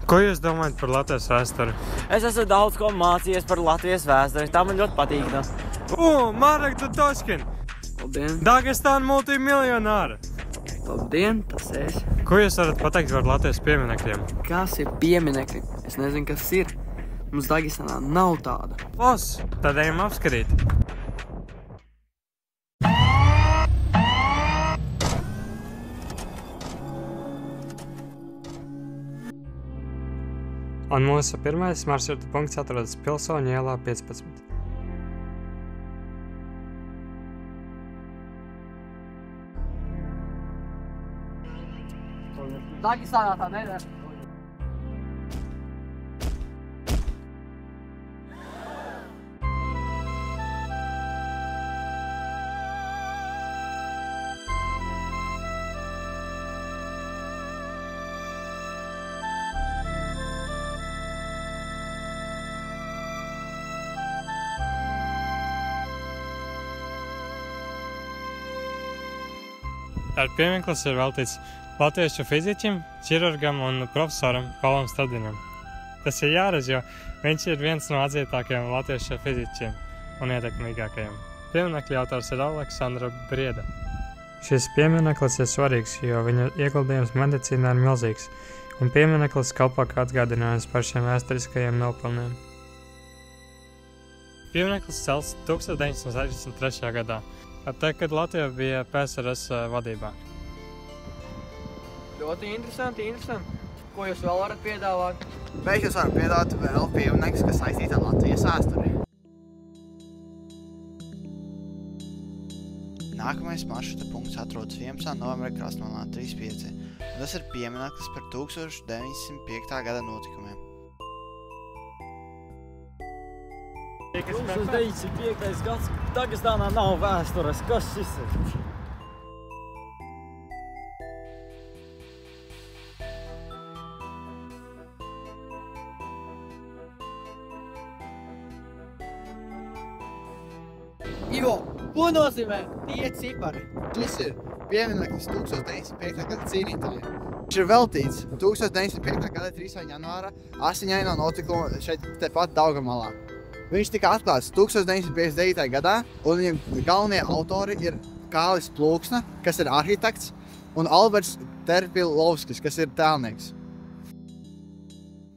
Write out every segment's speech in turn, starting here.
Ko jūs domājat par Latvijas vēsturi? Es esmu daudz ko mācījies par Latvijas vēsturi. Tā man ļoti patīk. Marek Tutoškin! Labdien! Dagestāna multimiljonāra! Labdien, tas es. Ko jūs varat pateikt par Latvijas pieminekļiem? Kas ir pieminekļi? Es nezinu, kas ir. Mums Dagestānā nav tāda. Tad ejam apskarīt. Un mūsu pirmais maršruta punkts atrodas Pilsoņu ielā 15. Dagestānā tā nedara. Ar piemineklis ir veltīts latviešu fiziķim, ķirurgam un profesoram Paulam Stadinam. Tas ir jāredz, jo viņš ir viens no atzītākajiem latviešu fiziķiem un ietekmīgākajiem. Pieminekļa autors ir Aleksandra Brieda. Šis piemineklis ir svarīgs, jo viņa ieguldījums medicīnā ir milzīgs, un piemineklis kalpo kā atgādinājums par šiem vēsturiskajiem nopelniem. Piemineklis celts 1963. gadā. Kad Latvija bija PSRS vadībā. Ļoti interesanti. Ko jūs vēl varat piedāvāt? Mēs jūs varam piedāvāt vēl pieminekļus, kas saistīti ar Latvijas vēsturi. Nākamais maršruta punkts atrodas 11. novembra Krasnomalā 35. Un tas ir piemineklis par 1905. gada notikumiem. 1905. gads Dagestānā nav vēstures. Kas šis ir? Ivo, ko nozīmē tie cipari? Šis ir piemineklis 1905. gada cīnītājiem. Viņš ir veltīts 1905. gada 3. janvāra asiņaino notikumu šeit tepat Daugamalā. Viņš tika atklāts 1959. gadā, un viņa galvenie autori ir Kālis Plūksna, kas ir arhitekts, un Alberts Terpilovskis, kas ir tēlnieks.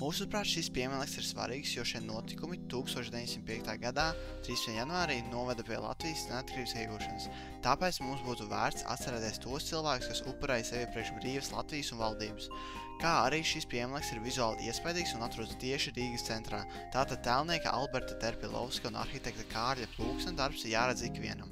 Mūsuprāt, šis piemineklis ir svarīgs, jo šie notikumi 1905. gadā 3. janvārī noveda pie Latvijas neatkarības iegūšanas. Tāpēc mums būtu vērts atcerēties tos cilvēkus, kas upurēja sevi priekš brīvas Latvijas un valdības. Kā arī šis piemineklis ir vizuāli iespaidīgs un atrodas tieši Rīgas centrā. Tātad tēlnieka Alberta Terpilovska un arhitekta Kārļa Plūksna darbs ir jāredz ikvienam.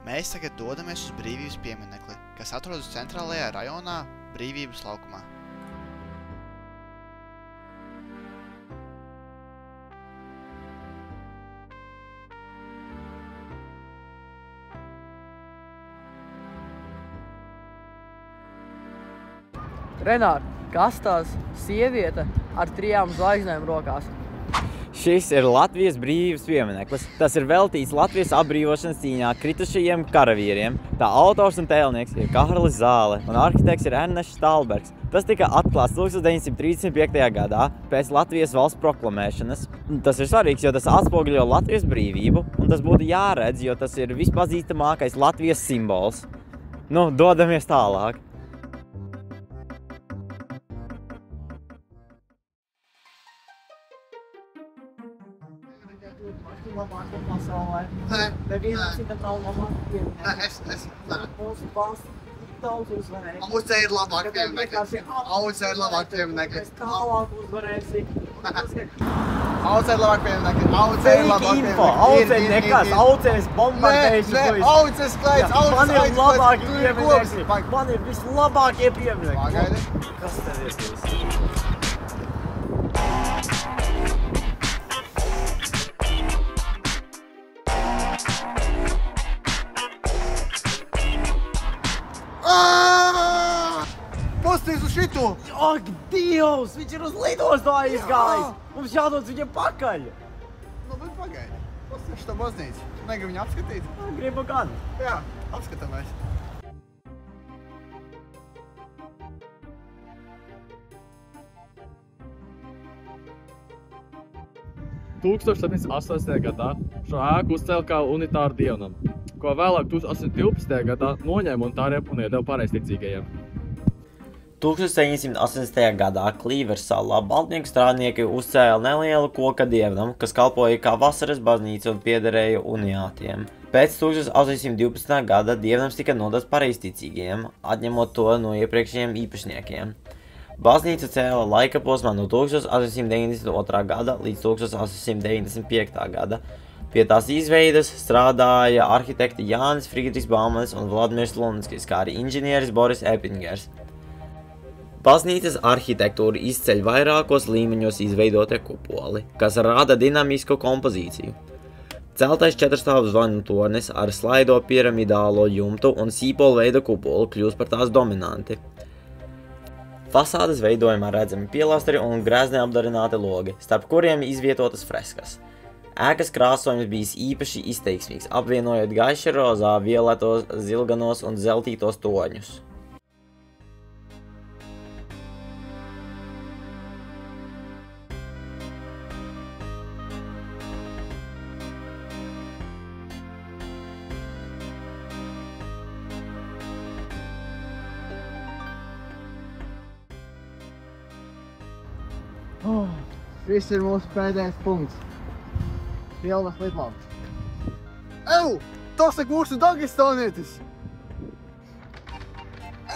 Mēs tagad dodamies uz Brīvības pieminekli, kas atrodas centrālajā rajonā Brīvības laukumā. Renār, kas tās sieviete ar 3 zvaigznēm rokās? Šis ir Latvijas brīvības piemineklis. Tas ir veltīts Latvijas atbrīvošanas cīņā kritušajiem karavīriem. Tā autors un tēlnieks ir Kārlis Zāle un arhitekts ir Ernests Stalbergs. Tas tika atklāts 1935. gadā pēc Latvijas valsts proklamēšanas. Tas ir svarīgs, jo tas atspoguļo Latvijas brīvību, un tas būtu jāredz, jo tas ir vispazīstamākais Latvijas simbols. Dodamies tālāk. Labākie pasaulē. Nevienam citam nav labāk pieminekļi. Mūsu valsts daudz uzvarēja. Audzē ir labāk pieminekļi. Audzē ir labāk pieminekļi. Es tālāk uzvarēsi. Audzē ir labāk pieminekļi. Audzē ir labāk pieminekļi. Audzē nekas. Audzēs bombardējuši. Audzēs klaids. Man ir labākie pieminekļi. Man ir vislabākie pieminekļi. Pagaidi. Kas tev ir tas? šito? Ak, Dievs! Viņš ir uz lidostu aizgājis! Mums jādodas viņam pakaļ! Nu, bet pagaidi. Pastāšu to baznīcu. Tu negribi viņu apskatīt? Gribu gan. Jā, apskatāmies. Gadā šo ēku uzcēla kā unitāru dievnamu, ko vēlāk 1812. gadā noņēma un tā iedeva pareizticīgajiem. 1780. gadā Klīveres salā Baltnieku strādnieki uzcēla nelielu koka dievnamu, kas kalpoja kā vasaras baznīca un piederēja uniātiem. Pēc 1812. gada dievnams tika nodots pareizticīgajiem, atņemot to no iepriekšējiem īpašniekiem. Baznīca cēla laika posmā no 1892. gada līdz 1895. gada. Pie tās izveides strādāja arhitekti Jānis Friedrichs Baumanis un Vladimirs Lunskis, kā arī inženieris Boris Epingers. Baznīcas arhitektūra izceļ vairākos līmeņos izveidotie kupoli, kas rada dinamisku kompozīciju. Celtais četrstāvu zvanu tornis ar slaido piramidālo jumtu un sīpolu veida kupolu kļūst par tās dominanti. Fasādes veidojumā redzami pielastri un grezni apdarināti logi, starp kuriem izvietotas freskas. Ēkas krāsojums bijis īpaši izteiksmīgs, apvienojot gaiši rozā, violetos, zilganos un zeltītos toņus. Šis ir mūsu pēdējais punkts. Pilnas lidlauks. Ew! Tas ir mūsu dagestānietis!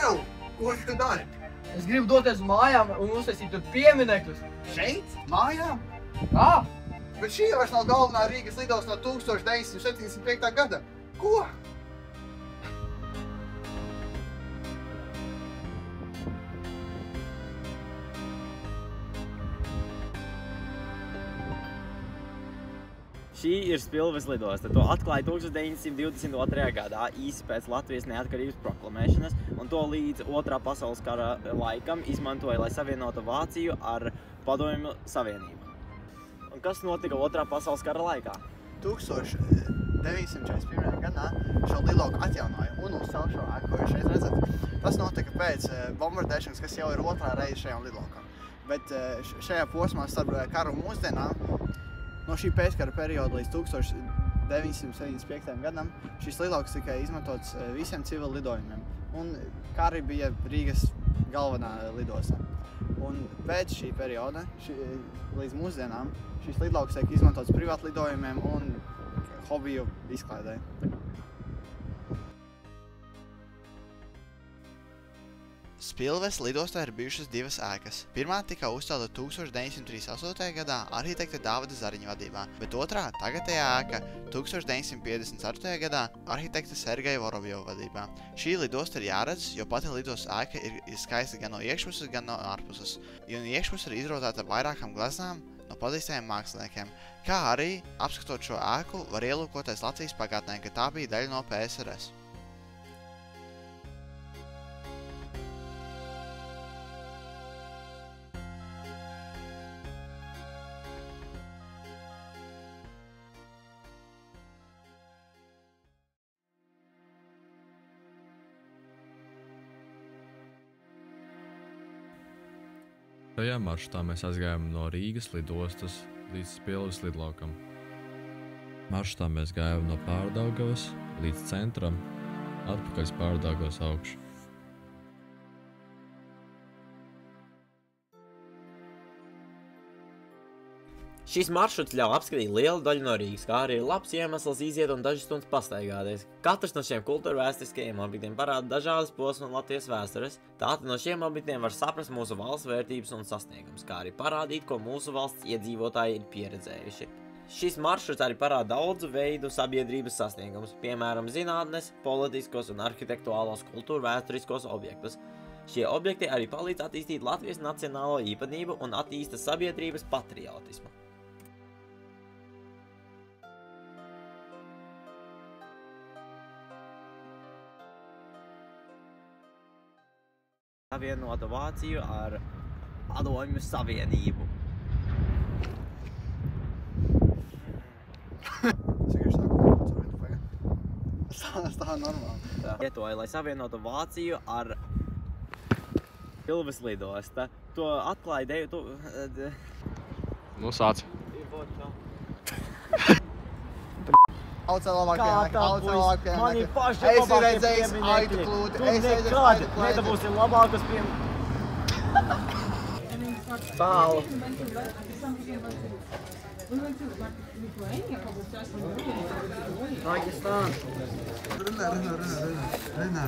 Ew! Ko tu dari? Es gribu doties uz mājām un uztaisīt tur pieminekļus. Šeit? Mājām? Kā? Bet šī vairs nav galvenā Rīgas lidosta no 1975. gada. Ko? Šī ir Spilves lidosta. To atklāja 1922. gadā, īsi pēc Latvijas neatkarības proklamēšanas, un to līdz Otrā pasaules kara laikam izmantoja, lai savienotu Vāciju ar Padomju Savienību. Un kas notika Otrā pasaules kara laikā? 1941. gadā šo lidlauku atjaunoja un uzcēla šo ēku, ko jūs šeit redzat. Tas notika pēc bombardēšanas, kas jau ir otrā reize šajā lidlaukā. Bet šajā posmā starp karu un mūsdienām, no šī pēckara perioda līdz 1975. gadam šis lidlauks tika izmantots visiem civil lidojumiem, un kā arī bija Rīgas galvenā lidosta. Un pēc šī perioda, līdz mūsdienām, šis lidlauks tiek izmantots privātu lidojumiem un hobiju izklaidē. Spilves lidostā ir bijušas divas ēkas. Pirmā tika uzcelta 1938. gadā arhitekta Dāvida Zariņa vadībā, bet otrā, tagadējā ēka, 1954. gadā arhitekta Sergeja Vorovjova vadībā. Šī lidosta ir jāredz, jo pati lidostas ēka ir skaista gan no iekšpuses, gan no ārpuses. Un iekšpuse ir izrotēta vairākām gleznām no pazīstamiem māksliniekiem, kā arī, apskatot šo ēku, var ielūkoties Latvijas pagātnē, ka tā bija daļa no PSRS. Šajā maršrutā mēs aizgājām no Rīgas lidostas līdz Spilves lidlaukam. Maršrutā mēs gājām no Pārdaugavas līdz centram, atpakaļ uz Pārdaugavas augšu. Šis maršruts ļauj apskatīt lielu daļu no Rīgas, kā arī ir labs iemesls iziet un dažas stundas pastaigāties. Katrs no šiem kultūrvēsturiskajiem objektiem parāda dažādas posmas no Latvijas vēstures, tātad no šiem objektiem var saprast mūsu valsts vērtības un sasniegumus, kā arī parādīt, ko mūsu valsts iedzīvotāji ir pieredzējuši. Šis maršruts arī parāda daudzu veidu sabiedrības sasniegumus, piemēram, zinātnes, politiskos un arhitektuālos kultūrvēsturiskos objektus. Šie objekti arī palīdz attīstīt Latvijas nacionālo īpatnību un attīsta sabiedrības patriotismu. savienota Vāciju ar Padomju Savienību. Tā normāli. Lietoja, lai savienotu Vāciju ar Pilves lidosta. To atklāja Nu, sāc. Aucē labāk piemēki. Man ir paši Esi labākie redzējis pieminekļi. aitu klūti. Tu nekad nedabūsi labākus pieminekļus. Bālu. Pakistān. Runā.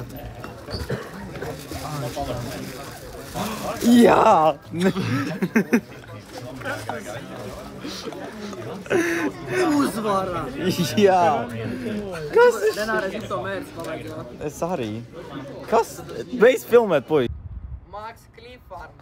Jā! Uzvara! Jā! Kas ir? Nenāreiz to mērķis palaidot. Es arī. Kas? Beidz filmēt, puiši! Max Clifford.